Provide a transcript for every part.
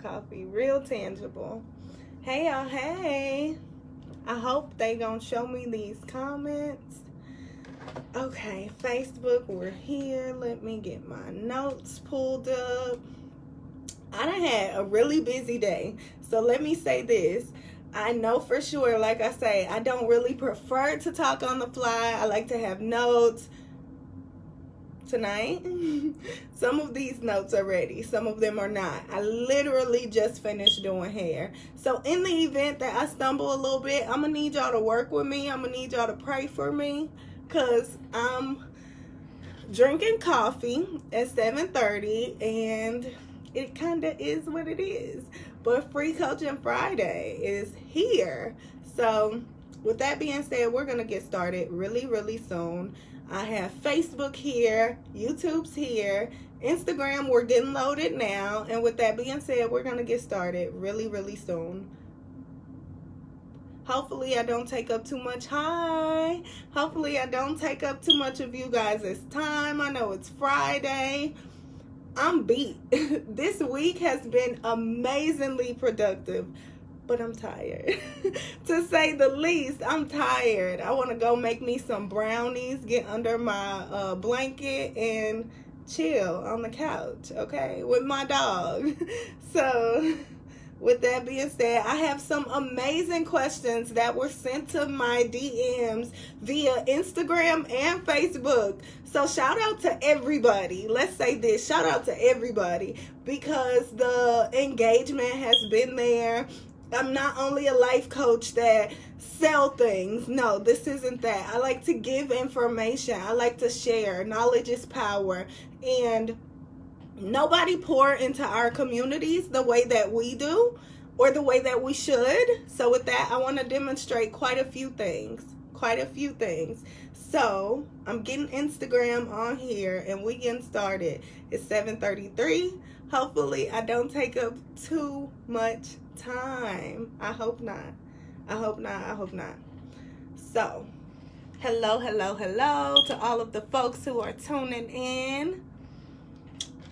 coffee, real tangible. Hey y'all, hey. I hope they gonna show me these comments. Okay, Facebook, we're here. Let me get my notes pulled up. I done had a really busy day, so let me say this. I know for sure, like I say, I don't really prefer to talk on the fly. I like to have notes. Tonight, some of these notes are ready, some of them are not. I literally just finished doing hair. So in the event that I stumble a little bit, I'm gonna need y'all to work with me. I'm gonna need y'all to pray for me, because I'm drinking coffee at 7:30 and it kind of is what it is. But Free Coaching Friday is here. So with that being said, we're gonna get started really soon. I have Facebook here, YouTube's here, Instagram, we're getting loaded now. And with that being said, we're going to get started really soon. Hopefully I don't take up too much. Hopefully I don't take up too much of you guys' time. I know it's Friday. I'm beat. This week has been amazingly productive. But I'm tired. To say the least, I'm tired. I want to go make me some brownies, get under my blanket, and chill on the couch, okay, with my dog. So, with that being said, I have some amazing questions that were sent to my DMs via Instagram and Facebook. So shout out to everybody. Let's say this, shout out to everybody, because the engagement has been there. I'm not only a life coach that sell things. No, this isn't that. I like to give information. I like to share. Knowledge is power. And nobody pour into our communities the way that we do, or the way that we should. So with that, I want to demonstrate quite a few things. So I'm getting Instagram on here and we getting started. It's 7:33. Hopefully I don't take up too much time. I hope not. So, hello to all of the folks who are tuning in.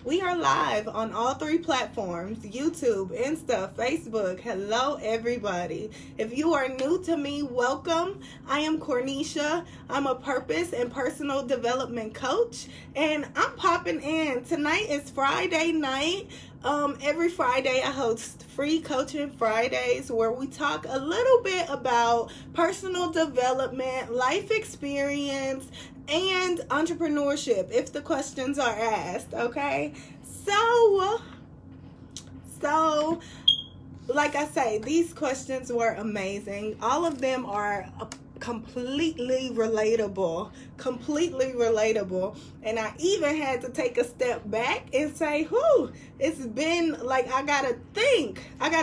We are live on all 3 platforms: YouTube, Insta, Facebook. Hello, everybody. If you are new to me, welcome. I am Cornisha. I'm a purpose and personal development coach, and I'm popping in. Tonight is Friday night. Every Friday I host Free Coaching Fridays, where we talk a little bit about personal development, life experience, and entrepreneurship, if the questions are asked, okay? So like I say, these questions were amazing. All of them are completely relatable, and I even had to take a step back and say, whew, it's been like, I gotta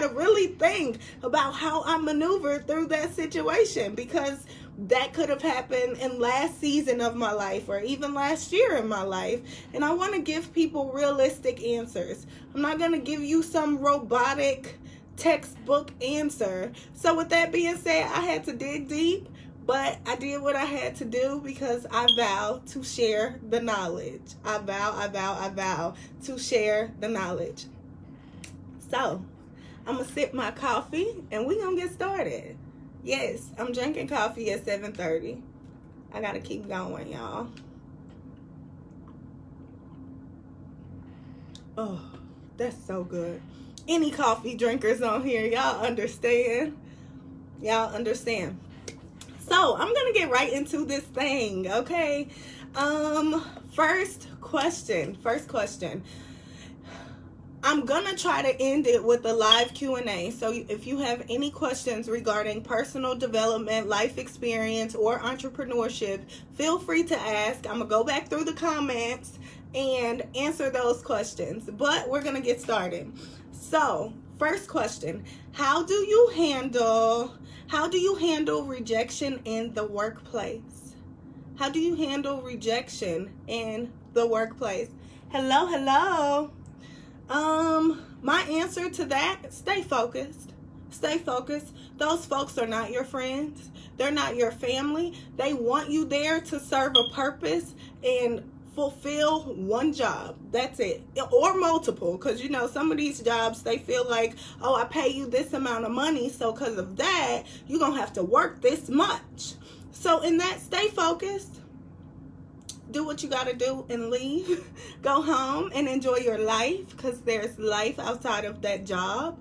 really think about how I maneuvered through that situation, because that could have happened in last season of my life, or even last year in my life. And I want to give people realistic answers. I'm not going to give you some robotic textbook answer. So with that being said, I had to dig deep, but I did what I had to do, because I vow to share the knowledge. I vow to share the knowledge. So I'm going to sip my coffee and we're going to get started. Yes, I'm drinking coffee at 7:30. I gotta keep going, y'all. Oh, that's so good. Any coffee drinkers on here, y'all understand? So I'm gonna get right into this thing, okay? First question. I'm gonna try to end it with a live Q&A. So if you have any questions regarding personal development, life experience, or entrepreneurship, feel free to ask. I'm gonna go back through the comments and answer those questions. But we're gonna get started. So, first question: How do you handle rejection in the workplace? How do you handle rejection in the workplace? Hello. My answer to that: stay focused. Those folks are not your friends. They're not your family. They want you there to serve a purpose and fulfill one job. That's it. Or multiple, because you know some of these jobs, they feel like, oh, I pay you this amount of money, so because of that you're gonna have to work this much. So in that, stay focused, do what you gotta do, and leave. Go home and enjoy your life, because there's life outside of that job.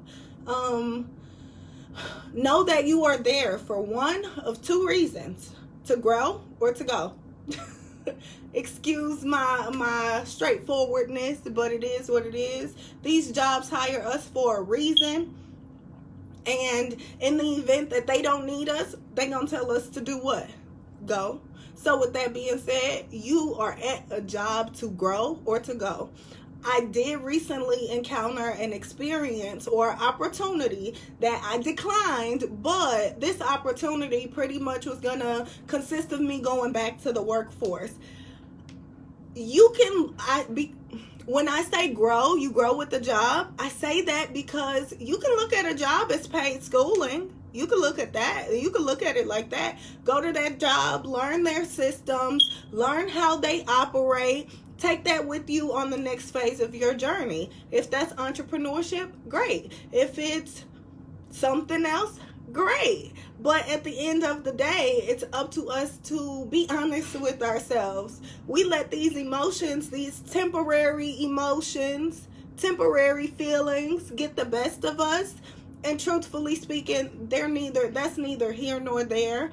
Know that you are there for one of two reasons: to grow or to go. Excuse my straightforwardness, but it is what it is. These jobs hire us for a reason, and in the event that they don't need us, they gonna tell us to do what? Go. So with that being said, you are at a job to grow or to go. I did recently encounter an experience or opportunity that I declined, but this opportunity pretty much was gonna consist of me going back to the workforce. When I say grow, you grow with the job. I say that because you can look at a job as paid schooling. You can look at that. You can look at it like that. Go to that job, learn their systems, learn how they operate. Take that with you on the next phase of your journey. If that's entrepreneurship, great. If it's something else, great. But at the end of the day, it's up to us to be honest with ourselves. We let these emotions, these temporary emotions, temporary feelings get the best of us. And truthfully speaking, that's neither here nor there.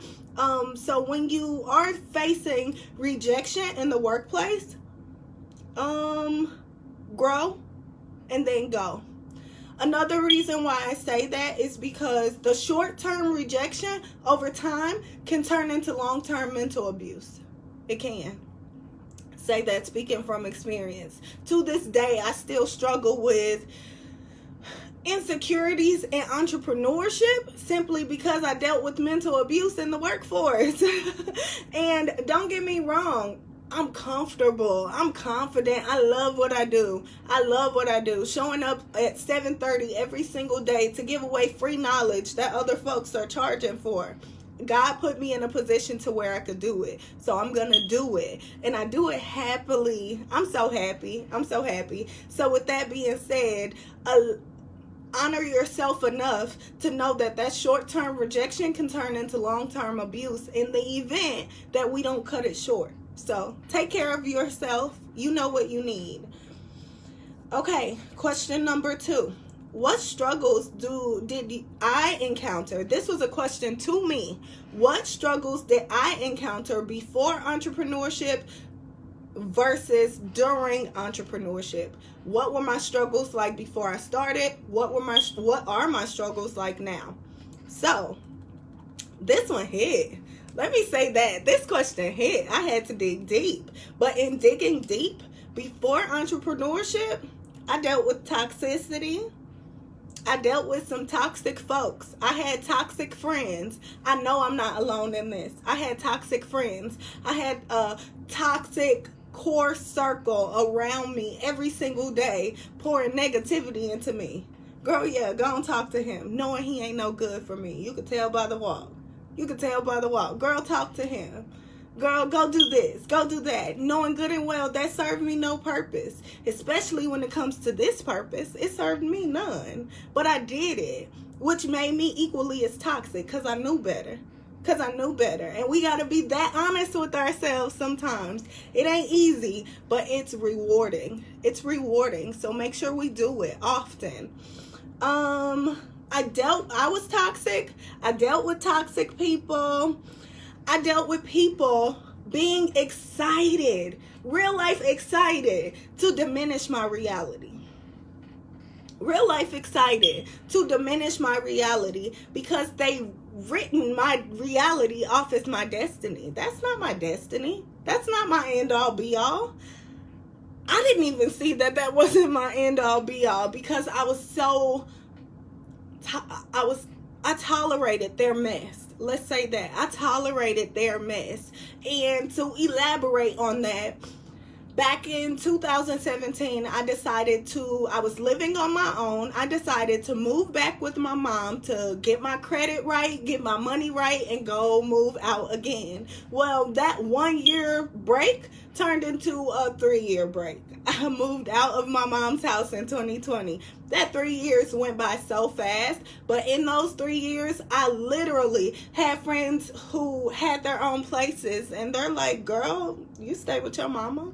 So when you are facing rejection in the workplace, grow and then go. Another reason why I say that is because the short-term rejection over time can turn into long-term mental abuse. It can. Say that speaking from experience. To this day, I still struggle with insecurities in entrepreneurship simply because I dealt with mental abuse in the workforce. And don't get me wrong, I'm comfortable. I'm confident. I love what I do. I love what I do. Showing up at 7:30 every single day to give away free knowledge that other folks are charging for. God put me in a position to where I could do it. So I'm going to do it. And I do it happily. I'm so happy. I'm so happy. So with that being said, honor yourself enough to know that that short-term rejection can turn into long-term abuse in the event that we don't cut it short. So take care of yourself. You know what you need. Okay, question number 2. What struggles did I encounter? This was a question to me. What struggles did I encounter before entrepreneurship versus during entrepreneurship? What were my struggles like before I started? What are my struggles like now? So this one hit. Let me say that this question hit. I had to dig deep. But in digging deep, before entrepreneurship, I dealt with toxicity. I dealt with some toxic folks. I had toxic friends. I know I'm not alone in this. I had toxic friends. I had a toxic core circle around me every single day, pouring negativity into me. Girl, yeah, go and talk to him, knowing he ain't no good for me. You could tell by the walk. You could tell by the walk. Girl, talk to him. Girl, go do this. Go do that. Knowing good and well that served me no purpose. Especially when it comes to this purpose, it served me none. But I did it, which made me equally as toxic because I knew better. And we got to be that honest with ourselves sometimes. It ain't easy, but it's rewarding. It's rewarding. So make sure we do it often. I was toxic. I dealt with toxic people. I dealt with people being excited, real life excited, to diminish my reality. Real life excited to diminish my reality because they written my reality off as my destiny. That's not my destiny. That's not my end all be all. I didn't even see that wasn't my end all be all because I was so I tolerated their mess. Let's say that. I tolerated their mess. And to elaborate on that, Back in 2017, I was living on my own. I decided to move back with my mom to get my credit right, get my money right, and go move out again. Well, that 1 year break turned into a 3-year break. I moved out of my mom's house in 2020. That 3 years went by so fast, but in those 3 years, I literally had friends who had their own places, and they're like, girl, you stay with your mama?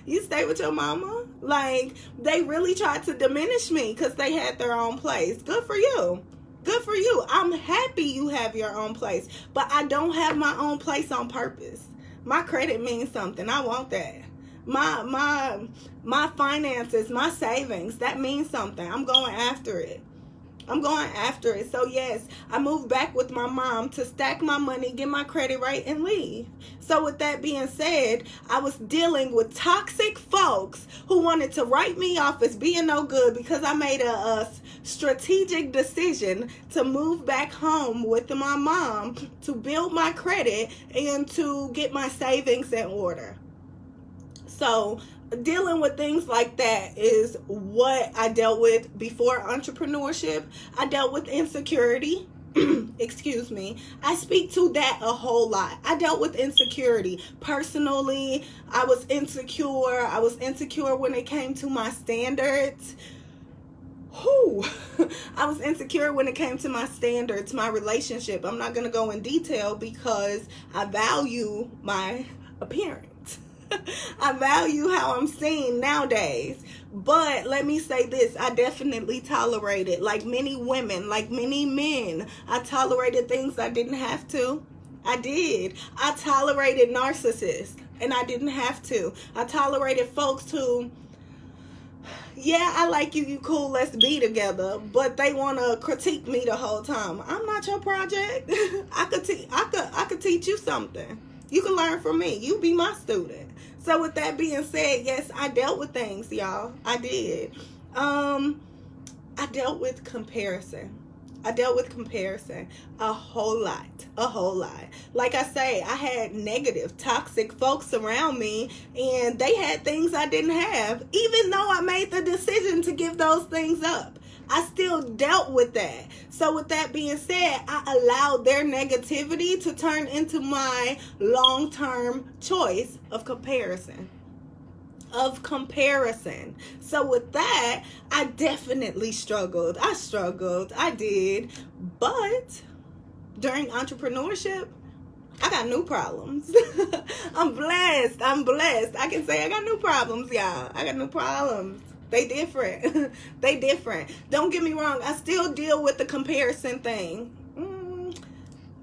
You stay with your mama? Like, they really tried to diminish me because they had their own place. Good for you. Good for you. I'm happy you have your own place, but I don't have my own place on purpose. My credit means something. I want that. My finances, my savings, that means something. I'm going after it. So yes, I moved back with my mom to stack my money, get my credit right, and leave. So with that being said, I was dealing with toxic folks who wanted to write me off as being no good because I made a strategic decision to move back home with my mom to build my credit and to get my savings in order. So dealing with things like that is what I dealt with before entrepreneurship. I dealt with insecurity. Excuse me. I speak to that a whole lot. I dealt with insecurity. Personally, I was insecure. I was insecure when it came to my standards. I was insecure when it came to my standards, my relationship. I'm not going to go in detail because I value my appearance. I value how I'm seen nowadays. But let me say this, I definitely tolerated, like many women, like many men, I tolerated things I didn't have to. I did. I tolerated narcissists, and I didn't have to. I tolerated folks who, yeah, I like you, you cool, let's be together, but they want to critique me the whole time. I'm not your project. I could teach you something. You can learn from me. You be my student. So with that being said, yes, I dealt with things, y'all. I did. I dealt with comparison. A whole lot. Like I say, I had negative, toxic folks around me, and they had things I didn't have. Even though I made the decision to give those things up, I still dealt with that. So with that being said, I allowed their negativity to turn into my long-term choice of comparison. So with that, I definitely struggled. I did. But during entrepreneurship, I got new problems. I'm blessed. I can say I got new problems, y'all. I got new problems. They different. Don't get me wrong. I still deal with the comparison thing.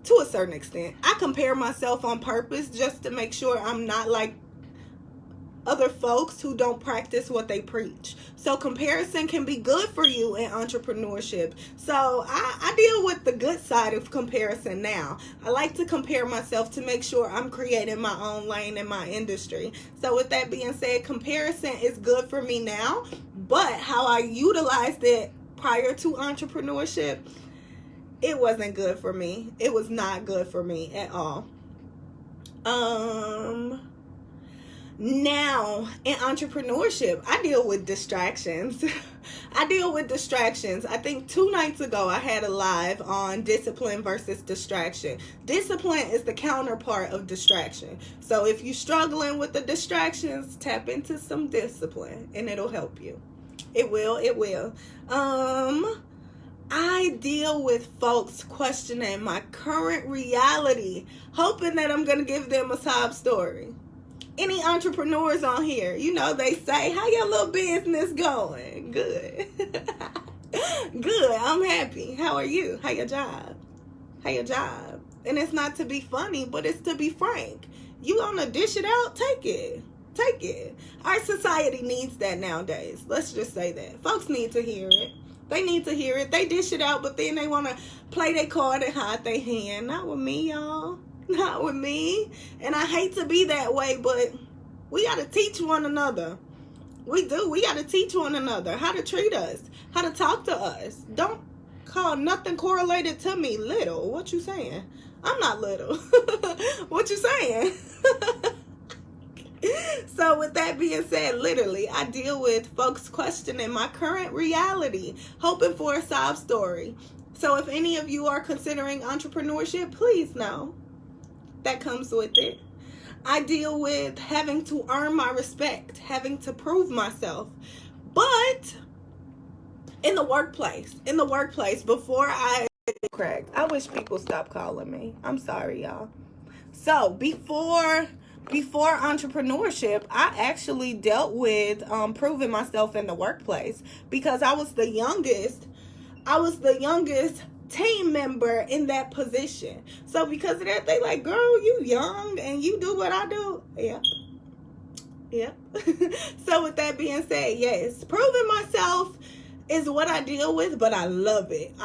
To a certain extent. I compare myself on purpose just to make sure I'm not like other folks who don't practice what they preach. So comparison can be good for you in entrepreneurship. So I deal with the good side of comparison now. I like to compare myself to make sure I'm creating my own lane in my industry. So with that being said, comparison is good for me now, but how I utilized it prior to entrepreneurship, it wasn't good for me. It was not good for me at all. Now, in entrepreneurship, I deal with distractions. I think 2 nights ago, I had a live on discipline versus distraction. Discipline is the counterpart of distraction. So if you're struggling with the distractions, tap into some discipline, and it'll help you. It will. I deal with folks questioning my current reality, hoping that I'm going to give them a sob story. Any entrepreneurs on here, you know, they say, how your little business going? Good. Good. I'm happy. How are you? How your job? And it's not to be funny, but it's to be frank. You want to dish it out? Take it. Our society needs that nowadays. Let's just say that. Folks need to hear it. They need to hear it. They dish it out, but then they want to play their card and hide their hand. Not with me, y'all. Not with me. And I hate to be that way, but we got to teach one another. We do. We got to teach one another how to treat us, how to talk to us. Don't call nothing correlated to me little. What you saying? I'm not little. What you saying? So with that being said, literally, I deal with folks questioning my current reality, hoping for a sob story. So if any of you are considering entrepreneurship, please know that comes with it. I deal with having to earn my respect, having to prove myself. But in the workplace, before Craig, I wish people stop calling me. I'm sorry, y'all. So before entrepreneurship, I actually dealt with proving myself in the workplace because I was the youngest team member in that position. So because of that, they like, girl, you young and you do what I do. Yep. So with that being said, yes, proving myself is what I deal with, but I love it.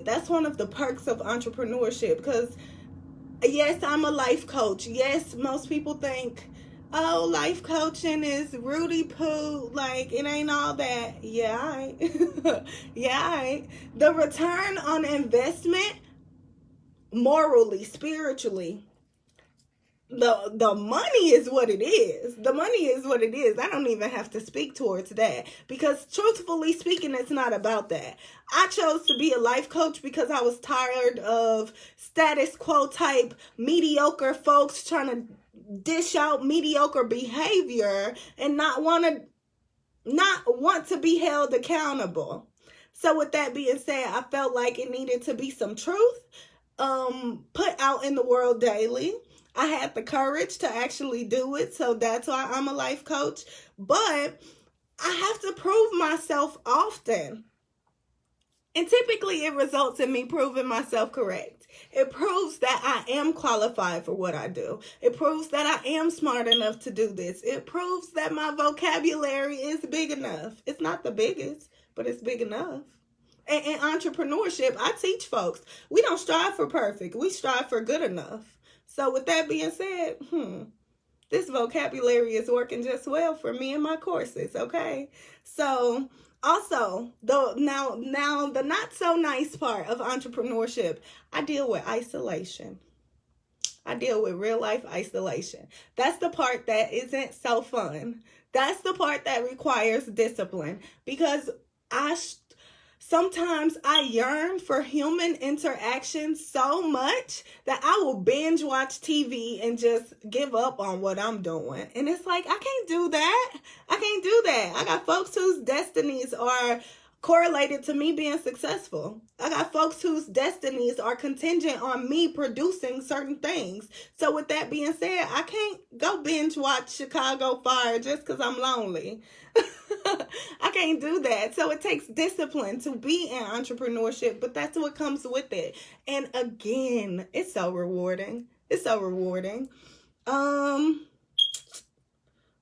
That's one of the perks of entrepreneurship because yes, I'm a life coach. Yes, most people think, oh, life coaching is Rudy Poo. Like, it ain't all that. Yeah, The return on investment, morally, spiritually, the money is what it is. I don't even have to speak towards that because truthfully speaking, it's not about that. I chose to be a life coach because I was tired of status quo type mediocre folks trying to dish out mediocre behavior and not want to be held accountable. So with that being said, I felt like it needed to be some truth put out in the world daily. I had the courage to actually do it, so that's why I'm a life coach. But I have to prove myself often. And typically it results in me proving myself correct. It proves that I am qualified for what I do. It proves that I am smart enough to do this. It proves that my vocabulary is big enough. It's not the biggest, but it's big enough. And in entrepreneurship, I teach folks, we don't strive for perfect. We strive for good enough. So with that being said, this vocabulary is working just well for me and my courses, okay? So also, now the not so nice part of entrepreneurship, I deal with isolation. I deal with real life isolation. That's the part that isn't so fun. That's the part that requires discipline because sometimes I yearn for human interaction so much that I will binge watch TV and just give up on what I'm doing. And it's like, I can't do that. I got folks whose destinies are correlated to me being successful. I got folks whose destinies are contingent on me producing certain things. So with that being said, I can't go binge watch Chicago Fire just because I'm lonely. I can't do that. So it takes discipline to be in entrepreneurship, but that's what comes with it. And again, it's so rewarding.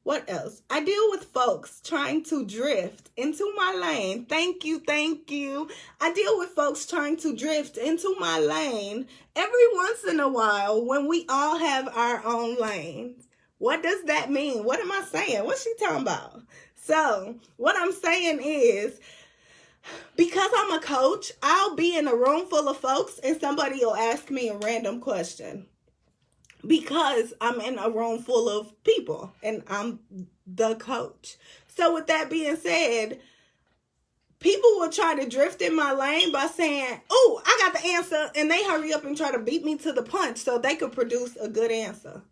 What else? I deal with folks trying to drift into my lane. Thank you. I deal with folks trying to drift into my lane every once in a while when we all have our own lanes. What does that mean? What am I saying? What's she talking about? So what I'm saying is, because I'm a coach, I'll be in a room full of folks and somebody will ask me a random question. Because I'm in a room full of people and I'm the coach. So with that being said, people will try to drift in my lane by saying, oh, I got the answer. And they hurry up and try to beat me to the punch so they could produce a good answer.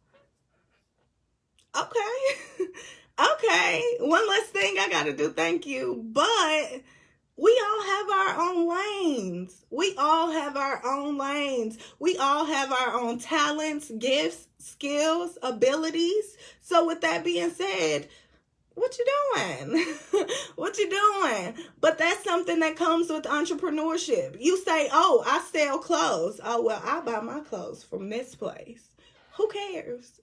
Okay. One less thing I got to do. Thank you. But we all have our own lanes. We all have our own talents, gifts, skills, abilities. So with that being said, what you doing? But that's something that comes with entrepreneurship. You say, oh, I sell clothes. Oh, well, I buy my clothes from this place. Who cares?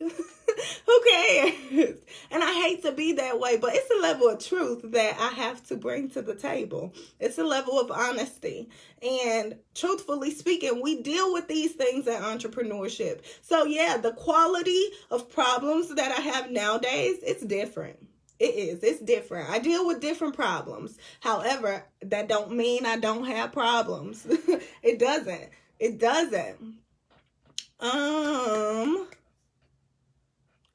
And I hate to be that way, but it's a level of truth that I have to bring to the table. It's a level of honesty. And truthfully speaking, we deal with these things in entrepreneurship. So yeah, the quality of problems that I have nowadays, it's different. It's different. I deal with different problems. However, that don't mean I don't have problems. It doesn't.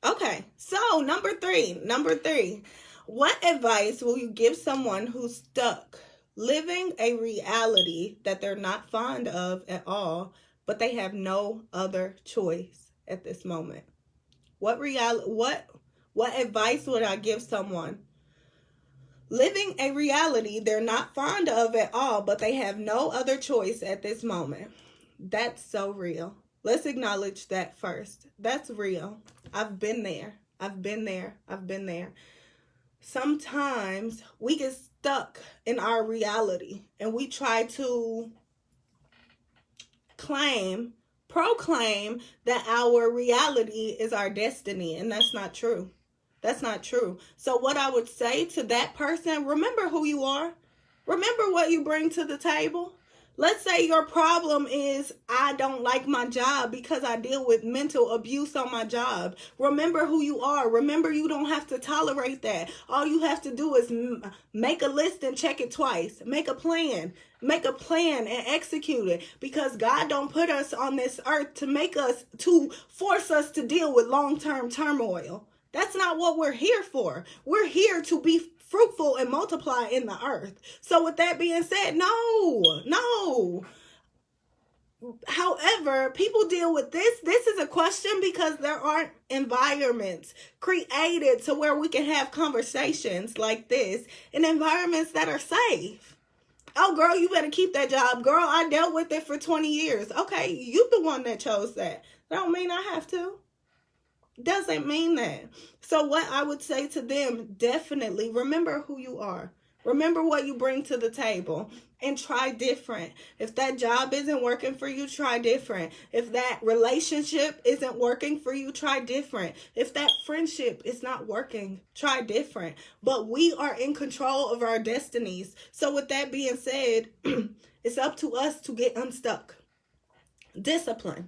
Okay, so number three, what advice will you give someone who's stuck living a reality that they're not fond of at all, but they have no other choice at this moment? What advice would I give someone living a reality they're not fond of at all, but they have no other choice at this moment? That's so real. Let's acknowledge that first. That's real. I've been there. I've been there. I've been there. Sometimes we get stuck in our reality and we try to proclaim that our reality is our destiny, and that's not true. That's not true. So what I would say to that person, remember who you are. Remember what you bring to the table. Let's say your problem is, I don't like my job because I deal with mental abuse on my job. Remember who you are. Remember, you don't have to tolerate that. All you have to do is make a list and check it twice. Make a plan and execute it, because God don't put us on this earth to force us to deal with long-term turmoil. That's not what we're here for. We're here to be fruitful and multiply in the earth. So with that being said, no. However, people deal with this. This is a question because there aren't environments created to where we can have conversations like this in environments that are safe. Oh, girl, you better keep that job. Girl, I dealt with it for 20 years. Okay, you the one that chose that. That don't mean I have to. Doesn't mean that. So what I would say to them, definitely remember who you are. Remember what you bring to the table and try different. If that job isn't working for you, try different. If that relationship isn't working for you, try different. If that friendship is not working, try different. But we are in control of our destinies. So with that being said, it's up to us to get unstuck. Discipline.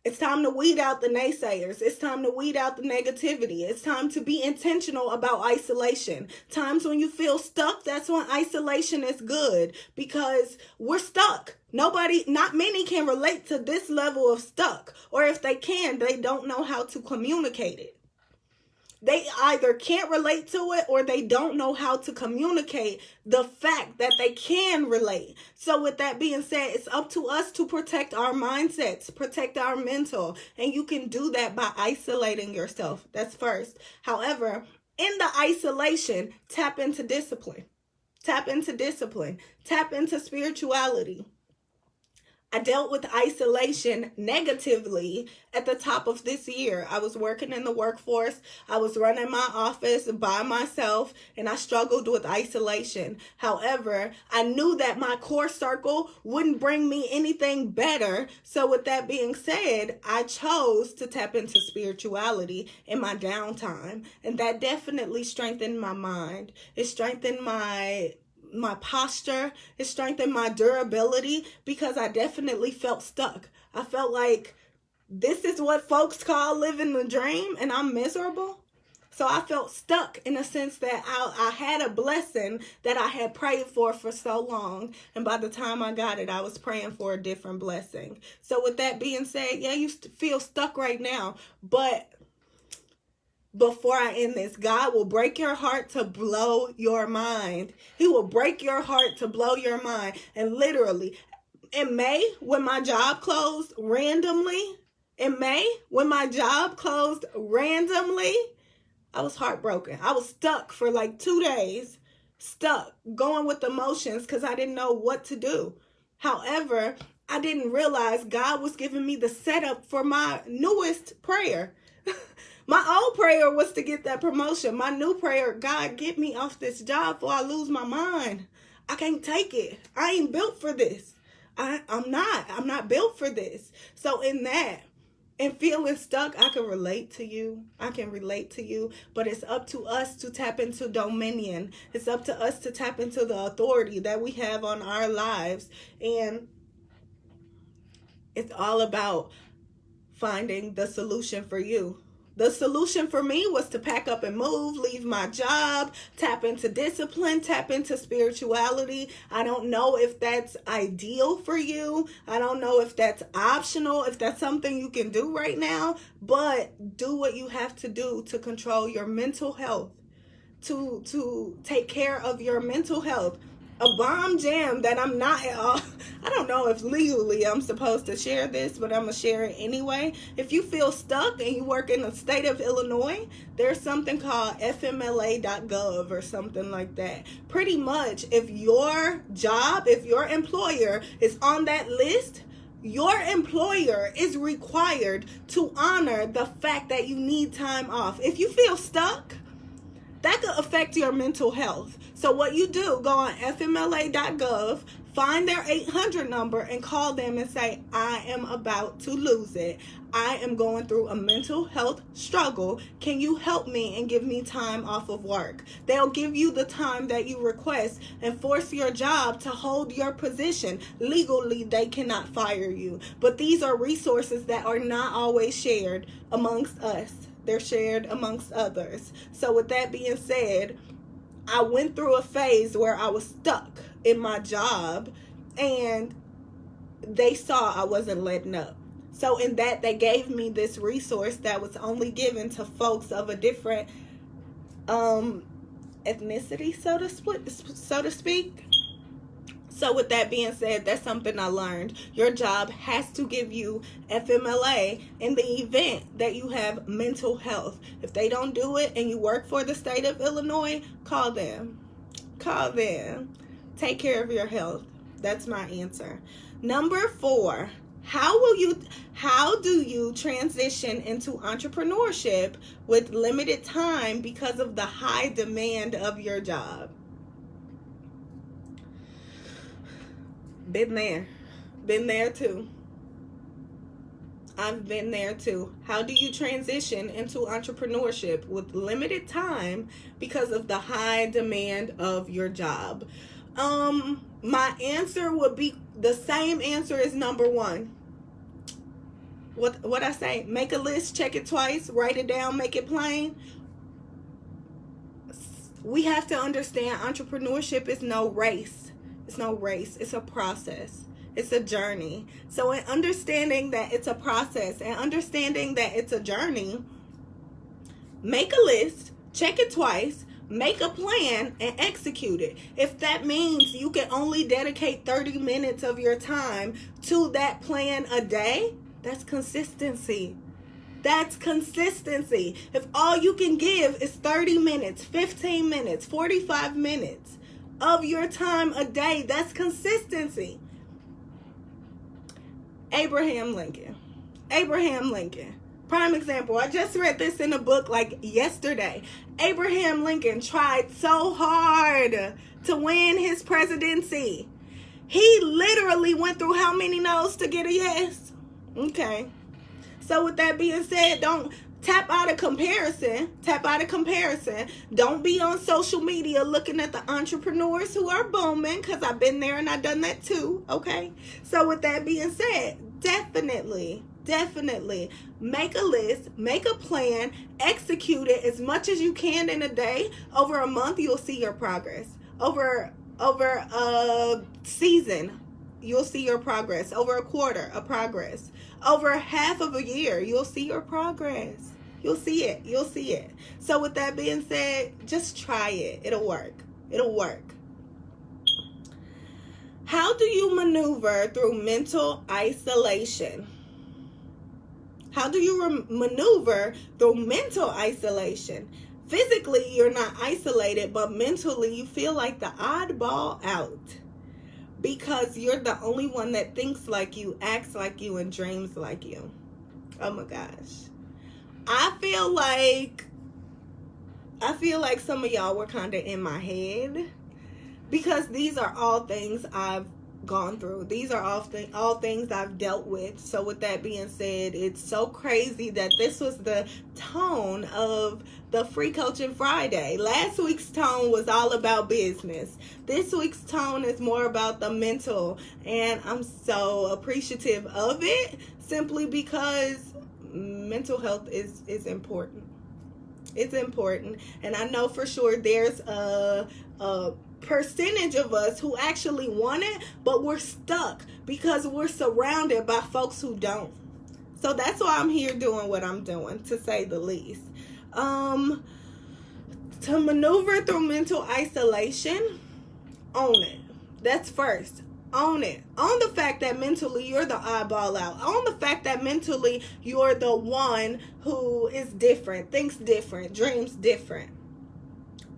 It's time to weed out the naysayers. It's time to weed out the negativity. It's time to be intentional about isolation. Times when you feel stuck, that's when isolation is good, because we're stuck. Not many can relate to this level of stuck. Or if they can, they don't know how to communicate it. They either can't relate to it or they don't know how to communicate the fact that they can relate. So with that being said, it's up to us to protect our mindsets, protect our mental. And you can do that by isolating yourself. That's first. However, in the isolation, tap into discipline. Tap into spirituality. I dealt with isolation negatively at the top of this year. I was working in the workforce. I was running my office by myself, and I struggled with isolation. However, I knew that my core circle wouldn't bring me anything better. So with that being said, I chose to tap into spirituality in my downtime. And that definitely strengthened my mind. It strengthened my posture. It strengthened my durability, because I definitely felt stuck. I felt like this is what folks call living the dream, and I'm miserable. So I felt stuck in a sense that I had a blessing that I had prayed for so long. And by the time I got it, I was praying for a different blessing. So with that being said, yeah, you feel stuck right now, but before I end this, God will break your heart to blow your mind. He will break your heart to blow your mind. And literally, in May, when my job closed randomly, I was heartbroken. I was stuck for like 2 days, going with emotions because I didn't know what to do. However, I didn't realize God was giving me the setup for my newest prayer. My old prayer was to get that promotion. My new prayer, God, get me off this job before I lose my mind. I can't take it. I ain't built for this. I'm not built for this. So in that, and feeling stuck, I can relate to you. But it's up to us to tap into dominion. It's up to us to tap into the authority that we have on our lives. And it's all about finding the solution for you. The solution for me was to pack up and move, leave my job, tap into discipline, tap into spirituality. I don't know if that's ideal for you. I don't know if that's optional, if that's something you can do right now, but do what you have to do to control your mental health, to take care of your mental health. A bomb jam that I'm not at all, I don't know if legally I'm supposed to share this, but I'm going to share it anyway. If you feel stuck and you work in the state of Illinois, there's something called fmla.gov or something like that. Pretty much, if your job, if your employer is on that list, your employer is required to honor the fact that you need time off. If you feel stuck, that could affect your mental health. So what you do, go on fmla.gov, find their 800 number and call them and say, I am about to lose it. I am going through a mental health struggle. Can you help me and give me time off of work? They'll give you the time that you request and force your job to hold your position. Legally, they cannot fire you. But these are resources that are not always shared amongst us. They're shared amongst others. So with that being said, I went through a phase where I was stuck in my job and they saw I wasn't letting up. So in that, they gave me this resource that was only given to folks of a different ethnicity, so to speak. So with that being said, that's something I learned. Your job has to give you FMLA in the event that you have mental health. If they don't do it and you work for the state of Illinois, call them. Call them. Take care of your health. That's my answer. Number 4, how do you transition into entrepreneurship with limited time because of the high demand of your job? Been there too. I've been there too. How do you transition into entrepreneurship with limited time because of the high demand of your job? My answer would be the same answer as number 1. What I say? Make a list, check it twice, write it down, make it plain. We have to understand entrepreneurship is no race. It's no race. It's a process. It's a journey. So in understanding that it's a process and understanding that it's a journey, make a list, check it twice, make a plan, and execute it. If that means you can only dedicate 30 minutes of your time to that plan a day, that's consistency. That's consistency. If all you can give is 30 minutes, 15 minutes, 45 minutes, of your time a day, that's consistency. Abraham Lincoln. Prime example. I just read this in a book like yesterday. Abraham Lincoln tried so hard to win his presidency. He literally went through how many no's to get a yes? Okay. So with that being said, don't tap out of comparison. Don't be on social media looking at the entrepreneurs who are booming, because I've been there and I've done that too. Okay. So with that being said, definitely make a list, make a plan, execute it as much as you can in a day. Over a month, you'll see your progress. Over a season, you'll see your progress. Over a quarter, a progress. Over half of a year, you'll see your progress. You'll see it. So with that being said, just try it. It'll work. How do you maneuver through mental isolation? Physically, you're not isolated, but mentally, you feel like the oddball out. Because you're the only one that thinks like you, acts like you, and dreams like you. Oh my gosh. I feel like some of y'all were kind of in my head, because these are all things I've gone through. These are all things I've dealt with. So with that being said, it's so crazy that this was the tone of the Free Coaching Friday. Last week's tone was all about business. This week's tone is more about the mental, and I'm so appreciative of it, simply because mental health is important. It's important. And I know for sure there's a percentage of us who actually want it, but we're stuck because we're surrounded by folks who don't. So that's why I'm here doing what I'm doing, to say the least. To maneuver through mental isolation, own it. That's first. Own it. Own the fact that mentally you're the eyeball out. Own the fact that mentally you're the one who is different, thinks different, dreams different.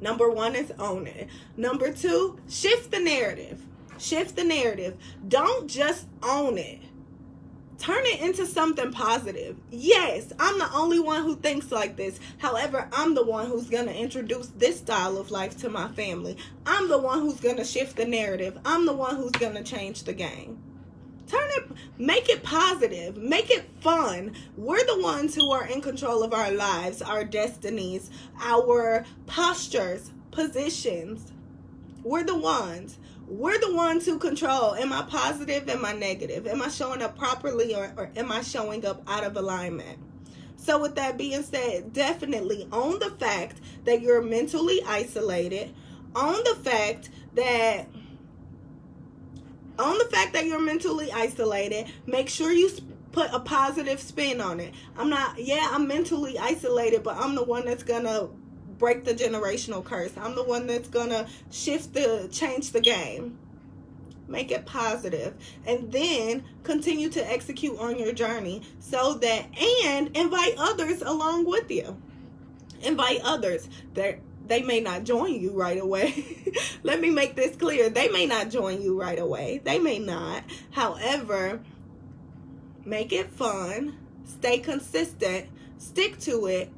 Number one is own it. Number two, shift the narrative. Shift the narrative. Don't just own it. Turn it into something positive. Yes, I'm the only one who thinks like this. However, I'm the one who's going to introduce this style of life to my family. I'm the one who's going to shift the narrative. I'm the one who's going to change the game. Make it positive. Make it fun. We're the ones who are in control of our lives, our destinies, our postures, positions. We're the ones. We're the ones who control. Am I positive? Am I negative? Am I showing up properly, or am I showing up out of alignment? So with that being said, definitely own the fact that you're mentally isolated. Own the fact that you're mentally isolated. Make sure you put a positive spin on it. I'm mentally isolated, but I'm the one that's going to break the generational curse. I'm the one that's going to change the game. Make it positive. And then continue to execute on your journey and invite others along with you. Invite others. They may not join you right away. Let me make this clear. They may not join you right away. They may not. However, make it fun. Stay consistent. Stick to it.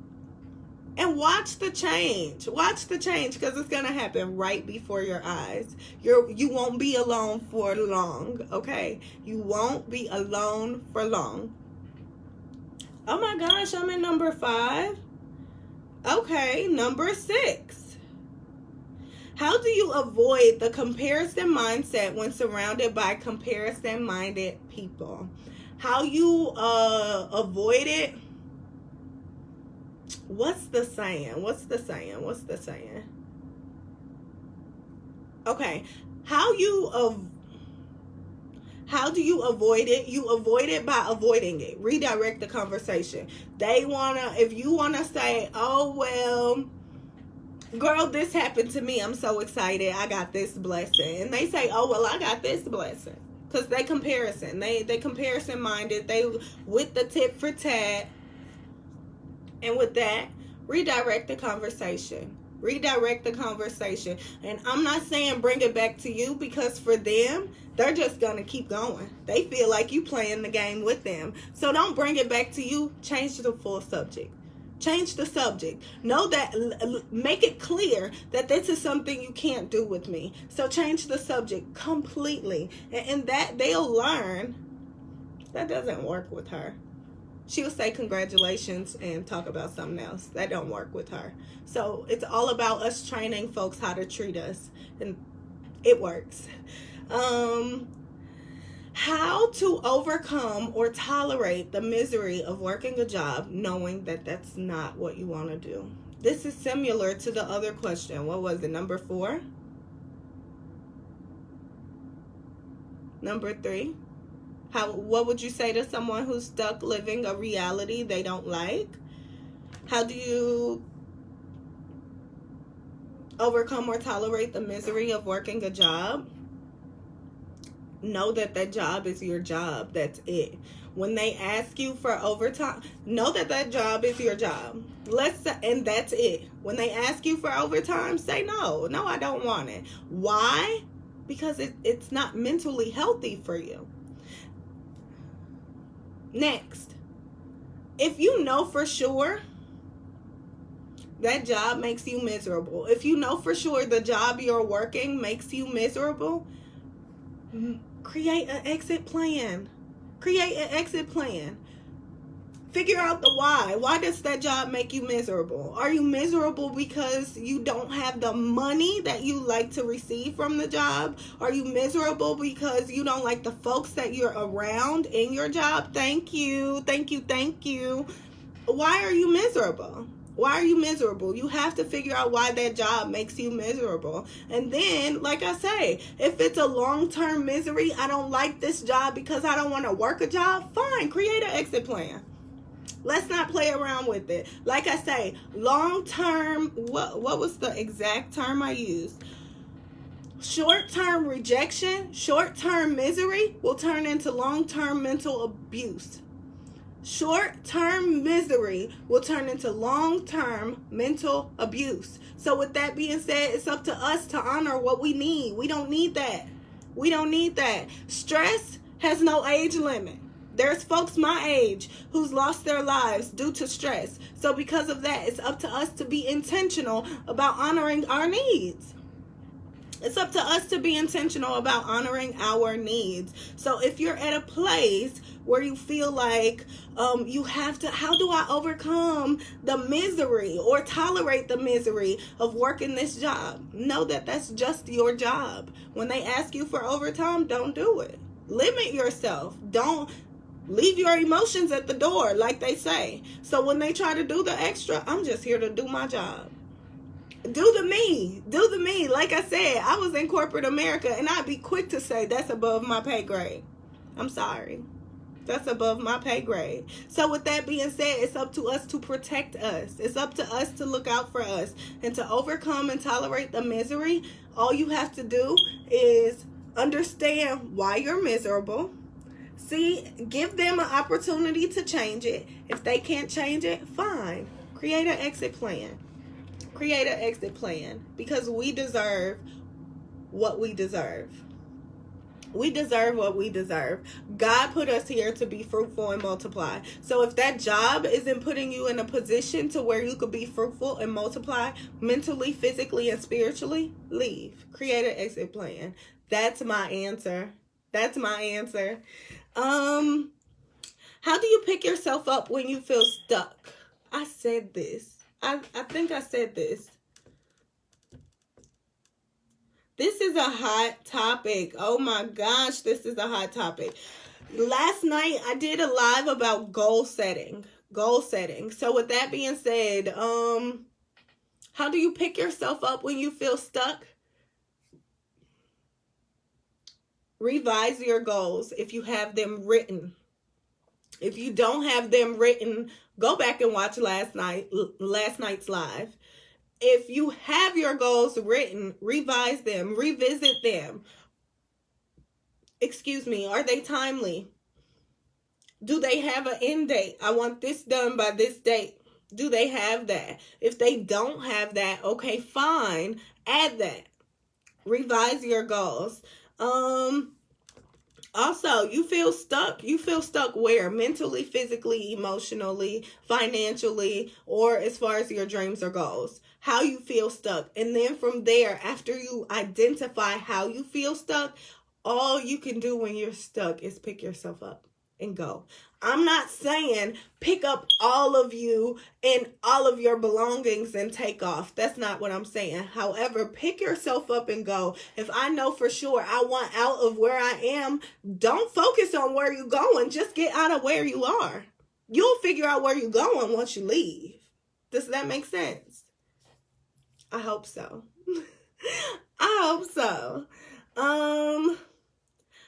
And watch the change. Watch the change, because it's going to happen right before your eyes. You won't be alone for long, okay? You won't be alone for long. Oh my gosh, I'm at number 5. Okay, number 6. How do you avoid the comparison mindset when surrounded by comparison-minded people? How you avoid it? What's the saying? Okay. How do you avoid it? You avoid it by avoiding it. Redirect the conversation. If you wanna say, oh well, girl, this happened to me. I'm so excited. I got this blessing. And they say, oh well, I got this blessing. Because they comparison. They comparison minded. They with the tit for tat. And with that, redirect the conversation. Redirect the conversation. And I'm not saying bring it back to you, because for them, they're just going to keep going. They feel like you playing the game with them. So don't bring it back to you. Change the full subject. Change the subject. Make it clear that this is something you can't do with me. So change the subject completely. And that they'll learn that doesn't work with her. She'll say congratulations and talk about something else. That don't work with her. So it's all about us training folks how to treat us. And it works. How to overcome or tolerate the misery of working a job knowing that that's not what you want to do. This is similar to the other question. What was it? Number 4? Number 3? What would you say to someone who's stuck living a reality they don't like? How do you overcome or tolerate the misery of working a job? Know that that job is your job. That's it. When they ask you for overtime, know that that job is your job. And that's it. When they ask you for overtime, say no. No, I don't want it. Why? Because it's not mentally healthy for you. Next, if you know for sure that job makes you miserable, if you know for sure the job you're working makes you miserable, create an exit plan. Create an exit plan. Figure out the why. Why does that job make you miserable? Are you miserable because you don't have the money that you like to receive from the job? Are you miserable because you don't like the folks that you're around in your job? Thank you. Thank you. Thank you. Why are you miserable? Why are you miserable? You have to figure out why that job makes you miserable. And then, like I say, if it's a long-term misery, I don't like this job because I don't want to work a job, fine, create an exit plan. Let's not play around with it. Like I say, long-term, what was the exact term I used? Short-term rejection, short-term misery will turn into long-term mental abuse. Short-term misery will turn into long-term mental abuse. So with that being said, it's up to us to honor what we need. We don't need that. We don't need that. Stress has no age limit. There's folks my age who's lost their lives due to stress. So because of that, it's up to us to be intentional about honoring our needs. It's up to us to be intentional about honoring our needs. So if you're at a place where you feel like you have to, how do I overcome the misery or tolerate the misery of working this job? Know that that's just your job. When they ask you for overtime, don't do it. Limit yourself. Don't leave your emotions at the door, like they say. So when they try to do the extra, I'm just here to do my job. Do the me. Do the me. Like I said, I was in corporate America, and I'd be quick to say that's above my pay grade. I'm sorry. That's above my pay grade. So with that being said, it's up to us to protect us. It's up to us to look out for us and to overcome and tolerate the misery. All you have to do is understand why you're miserable. See, give them an opportunity to change it. If they can't change it, fine. Create an exit plan. Create an exit plan, because we deserve what we deserve. We deserve what we deserve. God put us here to be fruitful and multiply. So if that job isn't putting you in a position to where you could be fruitful and multiply mentally, physically, and spiritually, leave. Create an exit plan. That's my answer. That's my answer. How do you pick yourself up when you feel stuck? I said this. I think I said this. This is a hot topic. Oh my gosh, this is a hot topic. Last night I did a live about goal setting. Goal setting. So with that being said, how do you pick yourself up when you feel stuck? Revise your goals if you have them written. If you don't have them written, go back and watch last night's live. If you have your goals written, revise them, revisit them. Excuse me, are they timely? Do they have an end date? I want this done by this date. Do they have that? If they don't have that, okay, fine. Add that. Revise your goals. Also, you feel stuck. You feel stuck where? Mentally, physically, emotionally, financially, or as far as your dreams or goals. How you feel stuck. And then from there, after you identify how you feel stuck, all you can do when you're stuck is pick yourself up and go. I'm not saying pick up all of you and all of your belongings and take off. That's not what I'm saying. However, pick yourself up and go. If I know for sure I want out of where I am, don't focus on where you're going. Just get out of where you are. You'll figure out where you're going once you leave. Does that make sense? I hope so. I hope so.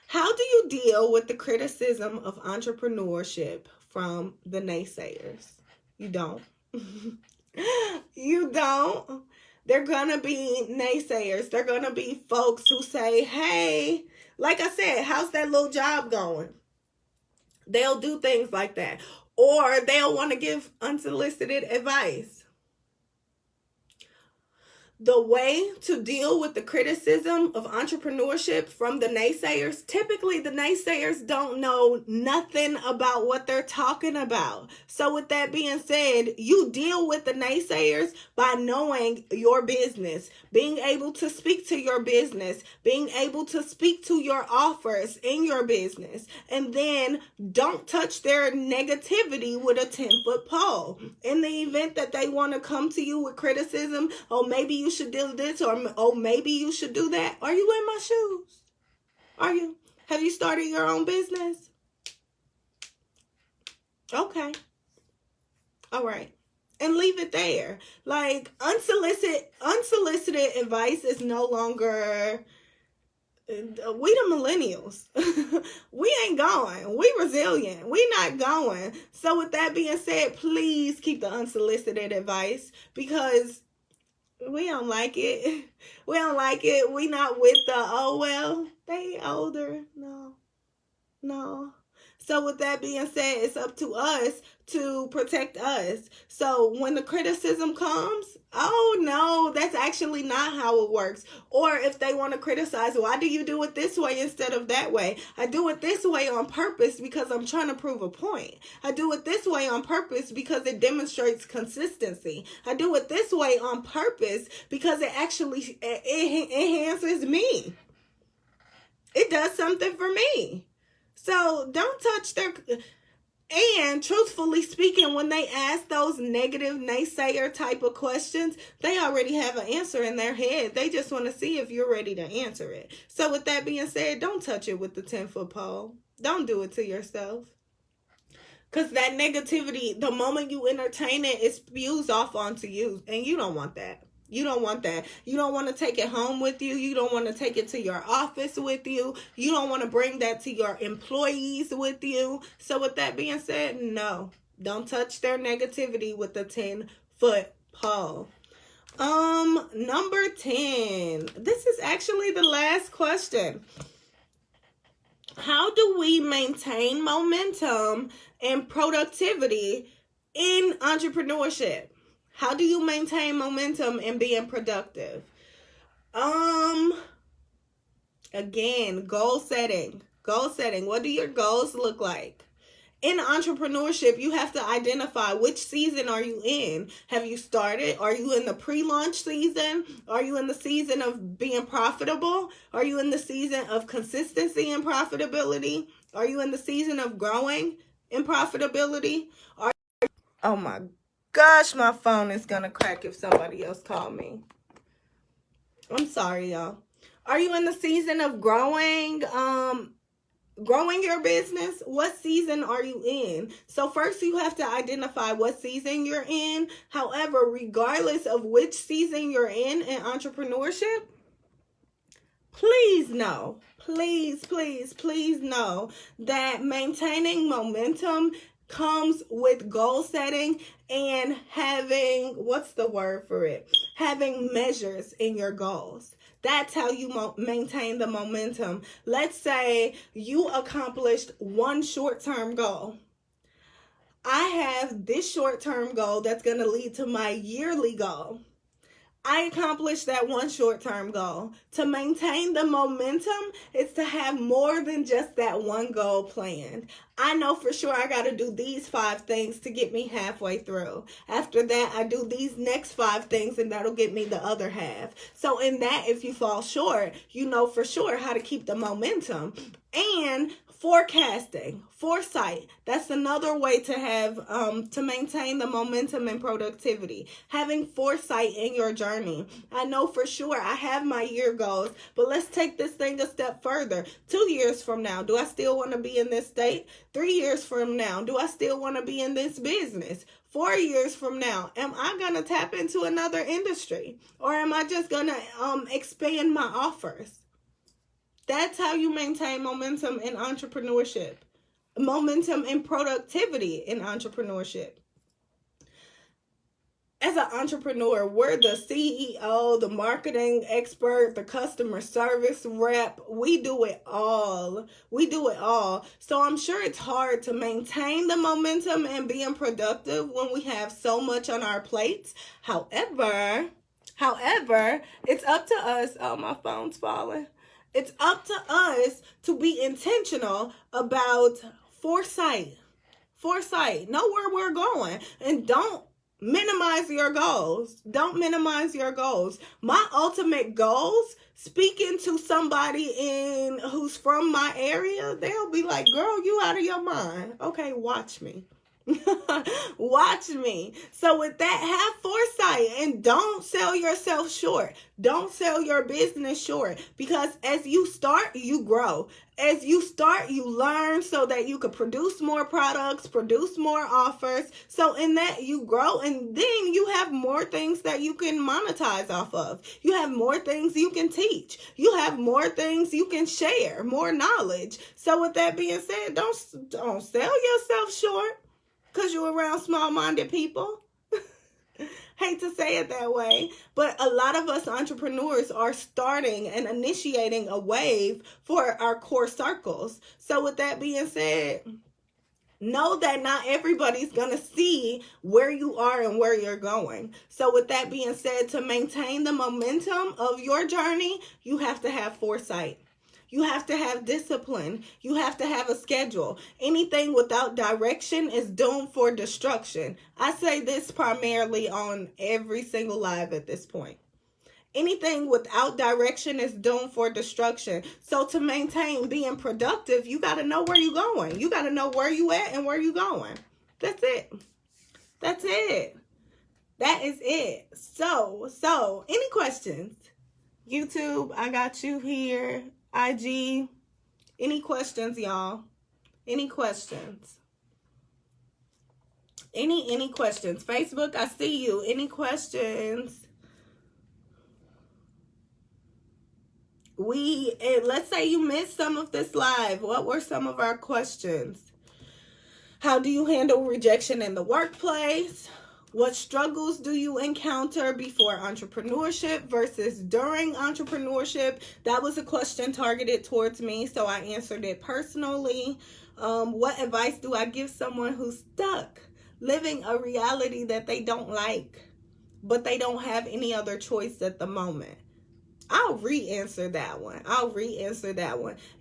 How do you deal with the criticism of entrepreneurship from the naysayers? You don't. You don't. They're going to be naysayers. They're going to be folks who say, hey, like I said, how's that little job going? They'll do things like that. Or they'll want to give unsolicited advice. The way to deal with the criticism of entrepreneurship from the naysayers, typically the naysayers don't know nothing about what they're talking about. So with that being said, you deal with the naysayers by knowing your business, being able to speak to your business, being able to speak to your offers in your business, and then don't touch their negativity with a 10-foot pole. In the event that they want to come to you with criticism, oh, maybe you should do this, or oh, maybe you should do that. Are you in my shoes? Are you? Have you started your own business? Okay. All right. And leave it there. Like, unsolicited advice is no longer, we the millennials. We ain't going. We resilient. We not going. So with that being said, please keep the unsolicited advice, because we don't like it. We don't like it. We not with the, oh, well, they older. No. So with that being said, it's up to us to protect us. So when the criticism comes, oh no, that's actually not how it works. Or if they want to criticize, why do you do it this way instead of that way? I do it this way on purpose because I'm trying to prove a point. I do it this way on purpose because it demonstrates consistency. I do it this way on purpose because it actually it enhances me. It does something for me. So don't touch their... And truthfully speaking, when they ask those negative naysayer type of questions, they already have an answer in their head. They just want to see if you're ready to answer it. So with that being said, don't touch it with the 10-foot pole. Don't do it to yourself. Because that negativity, the moment you entertain it, it spews off onto you. And you don't want that. You don't want that. You don't want to take it home with you. You don't want to take it to your office with you. You don't want to bring that to your employees with you. So with that being said, no. Don't touch their negativity with the 10-foot pole. Number 10. This is actually the last question. How do we maintain momentum and productivity in entrepreneurship? How do you maintain momentum and being productive? Again, goal setting. Goal setting. What do your goals look like? In entrepreneurship, you have to identify which season are you in. Have you started? Are you in the pre-launch season? Are you in the season of being profitable? Are you in the season of consistency and profitability? Are you in the season of growing in profitability? Oh my gosh, my phone is gonna crack if somebody else call me. I'm sorry, y'all. Are you in the season of growing your business? What season are you in? So first you have to identify what season you're in. However, regardless of which season you're in entrepreneurship, please know, please know that maintaining momentum comes with goal setting and having, what's the word for it? Having measures in your goals. That's how you maintain the momentum. Let's say you accomplished one short-term goal. I have this short-term goal that's going to lead to my yearly goal. I accomplished that one short-term goal. To maintain the momentum is to have more than just that one goal planned. I know for sure I got to do these 5 things to get me halfway through. After that, I do these next 5 things and that'll get me the other half. So in that, if you fall short, you know for sure how to keep the momentum. And forecasting, foresight. That's another way to have to maintain the momentum and productivity. Having foresight in your journey. I know for sure I have my year goals, but let's take this thing a step further. 2 years from now, do I still want to be in this state? 3 years from now, do I still want to be in this business? 4 years from now, am I going to tap into another industry? Or am I just going to expand my offers? That's how you maintain momentum in entrepreneurship. Momentum and productivity in entrepreneurship. As an entrepreneur, we're the CEO, the marketing expert, the customer service rep. We do it all. So I'm sure it's hard to maintain the momentum and being productive when we have so much on our plates. However, However, it's up to us. Oh, my phone's falling. It's up to us to be intentional about foresight. Foresight. Know where we're going. And don't minimize your goals. Don't minimize your goals. My ultimate goals, speaking to somebody who's from my area, they'll be like, girl, you out of your mind. Okay, watch me. Watch me. So with that, have foresight and don't sell yourself short. Don't sell your business short, because as you start, you grow. As you start, you learn so that you can produce more products, produce more offers. So in that, you grow, and then you have more things that you can monetize off of. You have more things you can teach. You have more things you can share, more knowledge. So with that being said, don't sell yourself short because you're around small-minded people. Hate to say it that way, but a lot of us entrepreneurs are starting and initiating a wave for our core circles. So with that being said, know that not everybody's going to see where you are and where you're going. So with that being said, to maintain the momentum of your journey, you have to have foresight. You have to have discipline. You have to have a schedule. Anything without direction is doomed for destruction. I say this primarily on every single live at this point. Anything without direction is doomed for destruction. So to maintain being productive, you got to know where you're going. You got to know where you at and where you going. That's it. That's it. That is it. So any questions? YouTube, I got you here. IG, any questions, y'all? Any questions? Any questions? Facebook, I see you. Any questions? Let's say you missed some of this live. What were some of our questions? How do you handle rejection in the workplace? What struggles do you encounter before entrepreneurship versus during entrepreneurship? That was a question targeted towards me, so I answered it personally. What advice do I give someone who's stuck living a reality that they don't like, but they don't have any other choice at the moment? I'll re-answer that one.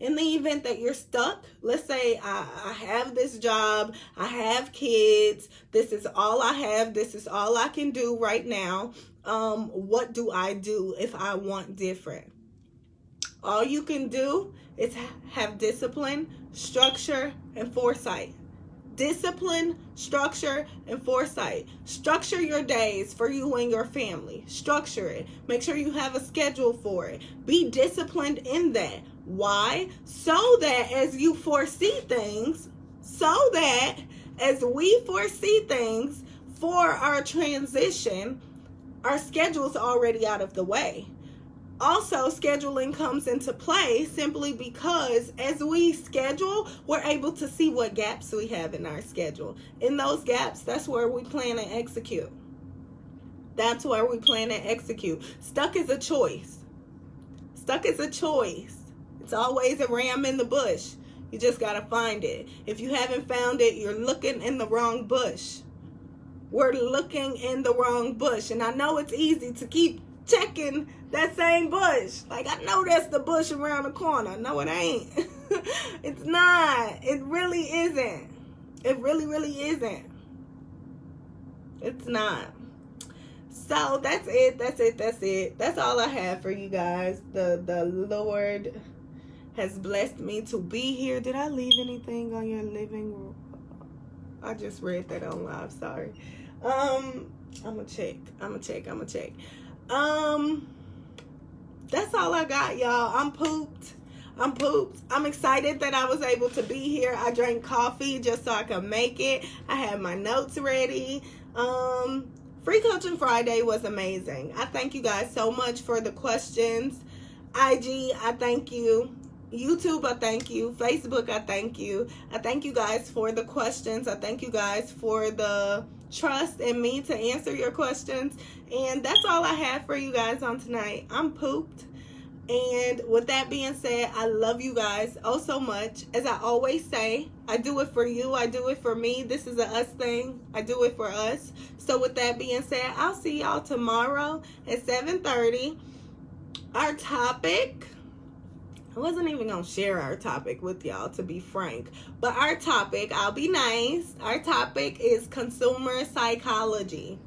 In the event that you're stuck, let's say I have this job, I have kids, this is all I have, this is all I can do right now. What do I do if I want different? All you can do is have discipline, structure, and foresight. Discipline, structure, and foresight. Structure your days for you and your family. Structure it. Make sure you have a schedule for it. Be disciplined in that. Why? So that as you foresee things, we foresee things for our transition, our schedule's already out of the way. Also, scheduling comes into play simply because as we schedule, we're able to see what gaps we have in our schedule. In those gaps, that's where we plan and execute. That's where we plan and execute. Stuck is a choice. Stuck is a choice. It's always a ram in the bush. You just got to find it. If you haven't found it, you're looking in the wrong bush. We're looking in the wrong bush. And I know it's easy to keep checking that same bush. Like, I know that's the bush around the corner. No, it ain't. It's not. It really isn't. It really isn't. It's not. So that's it. That's all I have for you guys. The Lord has blessed me to be here. Did I leave anything on your living room? I just read that on live. Sorry. I'm gonna check. That's all I got, y'all. I'm pooped. I'm excited that I was able to be here. I drank coffee just so I could make it. I had my notes ready. Free Coaching Friday was amazing. I thank you guys so much for the questions. IG, I thank you. YouTube, I thank you. Facebook, I thank you. I thank you guys for the questions. I thank you guys for the trust in me to answer your questions. And that's all I have for you guys on tonight. I'm pooped. And with that being said, I love you guys oh so much. As I always say, I do it for you. I do it for me. This is a us thing. I do it for us. So with that being said, I'll see y'all tomorrow at 7:30. Our topic, I wasn't even going to share our topic with y'all, to be frank. But our topic, I'll be nice. Our topic is consumer psychology.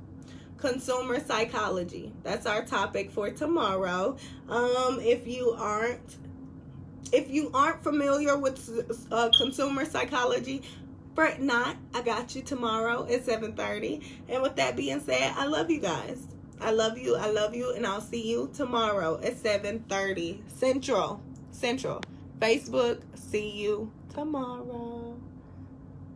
Consumer psychology. That's our topic for tomorrow. If you aren't familiar with consumer psychology, fret not. I got you tomorrow at 7:30. And with that being said, I love you guys. I love you, and I'll see you tomorrow at 7:30 Central. Facebook. See you tomorrow.